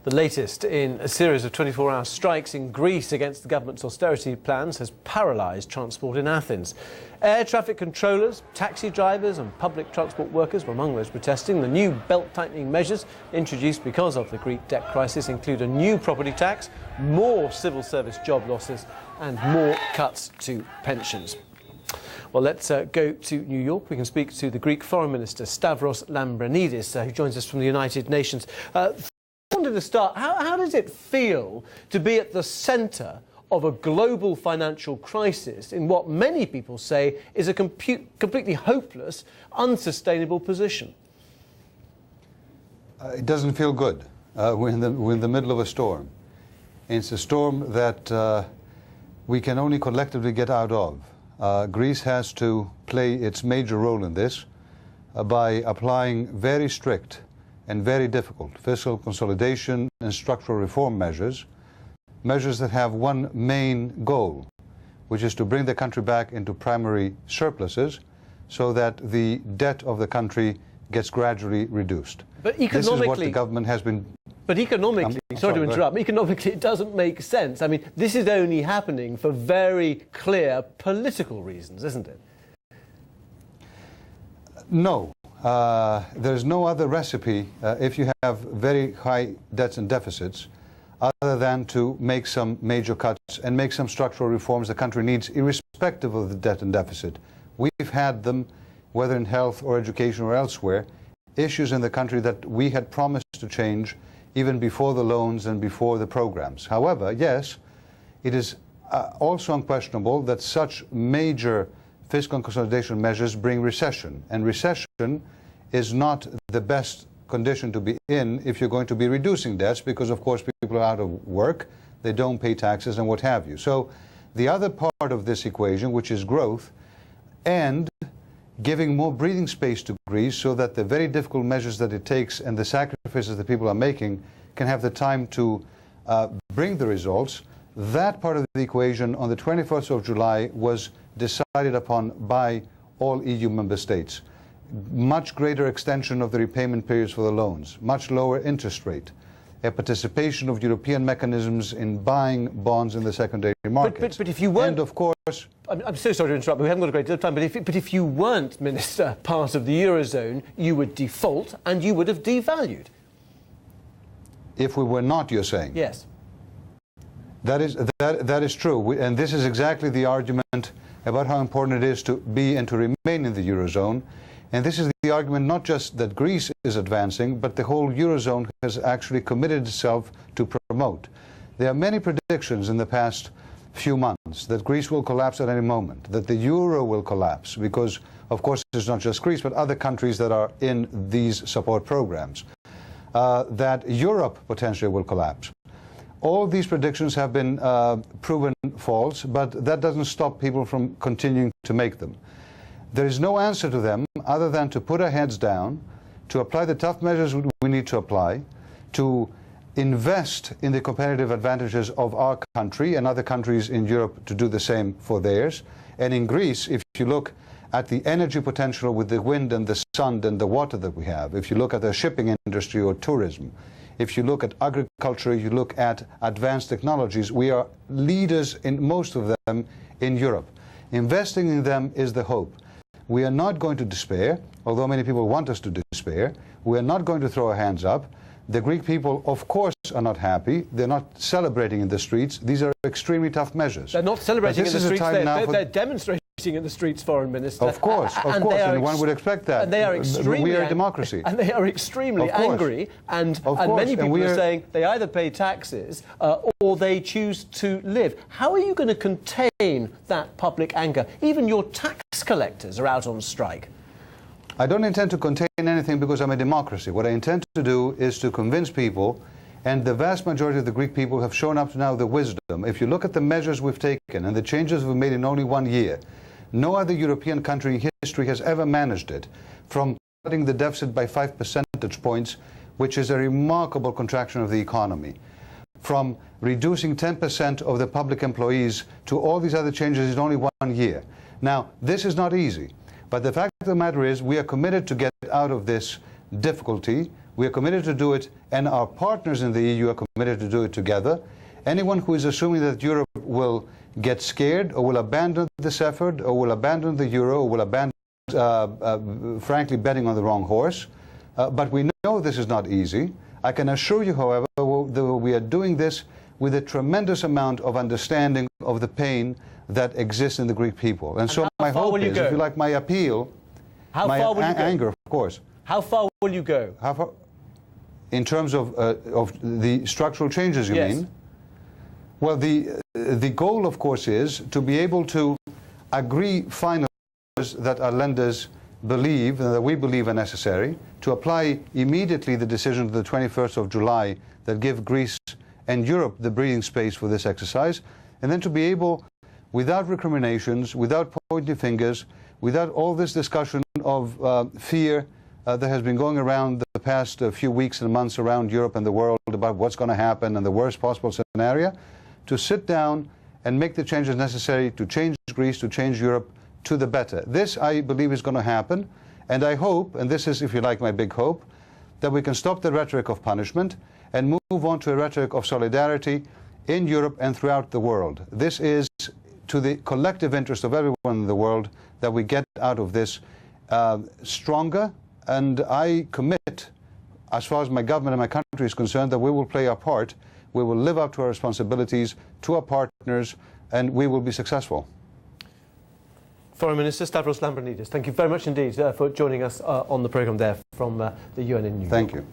The latest in a series of 24-hour strikes in Greece against the government's austerity plans has paralysed transport in Athens. Air traffic controllers, taxi drivers and public transport workers were among those protesting. The new belt-tightening measures introduced because of the Greek debt crisis include a new property tax, more civil service job losses and more cuts to pensions. Well, let's go to New York. We can speak to the Greek Foreign Minister, Stavros Lambrinidis, who joins us from the United Nations. I wanted to start, how does it feel to be at the centre of a global financial crisis in what many people say is a completely hopeless, unsustainable position? It doesn't feel good. We're in the middle of a storm. It's a storm that we can only collectively get out of. Greece has to play its major role in this by applying very strict and very difficult fiscal consolidation and structural reform measures that have one main goal, which is to bring the country back into primary surpluses so that the debt of the country gets gradually reduced. But economically, this is what the government has been... But economically, sorry to interrupt, economically it doesn't make sense. I mean, this is only happening for very clear political reasons, isn't it? No. There's no other recipe if you have very high debts and deficits other than to make some major cuts and make some structural reforms the country needs irrespective of the debt and deficit. We've had them, whether in health or education or elsewhere, issues in the country that we had promised to change even before the loans and before the programs. However, yes, it is also unquestionable that such major fiscal consolidation measures bring recession, and recession is not the best condition to be in if you're going to be reducing debts, because of course people are out of work, they don't pay taxes and what have you. So the other part of this equation, which is growth and giving more breathing space to Greece so that the very difficult measures that it takes and the sacrifices that people are making can have the time to bring the results, that part of the equation on the 21st of July was decided upon by all EU member states. Much greater extension of the repayment periods for the loans, much lower interest rate, a participation of European mechanisms in buying bonds in the secondary market. But if you weren't... And of course... I'm so sorry to interrupt, but we haven't got a great deal of time, but if you weren't, Minister, part of the Eurozone, you would default and you would have devalued. If we were not, you're saying? Yes. That is true, and this is exactly the argument about how important it is to be and to remain in the Eurozone. And this is the argument not just that Greece is advancing, but the whole Eurozone has actually committed itself to promote. There are many predictions in the past few months that Greece will collapse at any moment, that the euro will collapse, because, of course, it's not just Greece, but other countries that are in these support programs, that Europe potentially will collapse. All these predictions have been proven false, but that doesn't stop people from continuing to make them. There is no answer to them other than to put our heads down, to apply the tough measures we need to apply, to invest in the competitive advantages of our country and other countries in Europe to do the same for theirs. And in Greece, if you look at the energy potential with the wind and the sun and the water that we have, if you look at the shipping industry or tourism, if you look at agriculture, you look at advanced technologies, we are leaders in most of them in Europe. Investing in them is the hope. We are not going to despair, although many people want us to despair. We are not going to throw our hands up. The Greek people, of course, are not happy. They're not celebrating in the streets. These are extremely tough measures. They're not celebrating in the streets, they're demonstrating in the streets, Foreign Minister. Of course, and one would expect that. And they are extremely... We are a democracy. And they are extremely angry, and many people are saying they either pay taxes or they choose to live. How are you going to contain that public anger? Even your tax collectors are out on strike. I don't intend to contain anything because I'm a democracy. What I intend to do is to convince people, and the vast majority of the Greek people have shown up to now the wisdom. If you look at the measures we've taken and the changes we've made in only 1 year, no other European country in history has ever managed it, from cutting the deficit by 5 percentage points, which is a remarkable contraction of the economy, from reducing 10% of the public employees to all these other changes in only 1 year. Now, this is not easy, but the fact of the matter is we are committed to get out of this difficulty. We are committed to do it, and our partners in the EU are committed to do it together. Anyone who is assuming that Europe will get scared or will abandon this effort or will abandon the euro or will abandon, frankly, betting on the wrong horse. But we know this is not easy. I can assure you, however, that we are doing this with a tremendous amount of understanding of the pain that exists in the Greek people. And so my hope is, if you like, my appeal, my anger, of course. How far will you go? How far? In terms of the structural changes, you mean? Well, the goal, of course, is to be able to agree finally that our lenders believe, and that we believe are necessary, to apply immediately the decision of the 21st of July that give Greece and Europe the breathing space for this exercise, and then to be able, without recriminations, without pointing fingers, without all this discussion of fear that has been going around the past few weeks and months around Europe and the world about what's going to happen and the worst possible scenario, to sit down and make the changes necessary to change Greece, to change Europe to the better. This, I believe, is going to happen, and I hope, and this is, if you like, my big hope, that we can stop the rhetoric of punishment and move on to a rhetoric of solidarity in Europe and throughout the world. This is to the collective interest of everyone in the world that we get out of this stronger, and I commit, as far as my government and my country is concerned, that we will play our part, we will live up to our responsibilities, to our partners, and we will be successful. Foreign Minister Stavros Lambrinidis, thank you very much indeed for joining us on the programme there from the UN in New York. Thank you.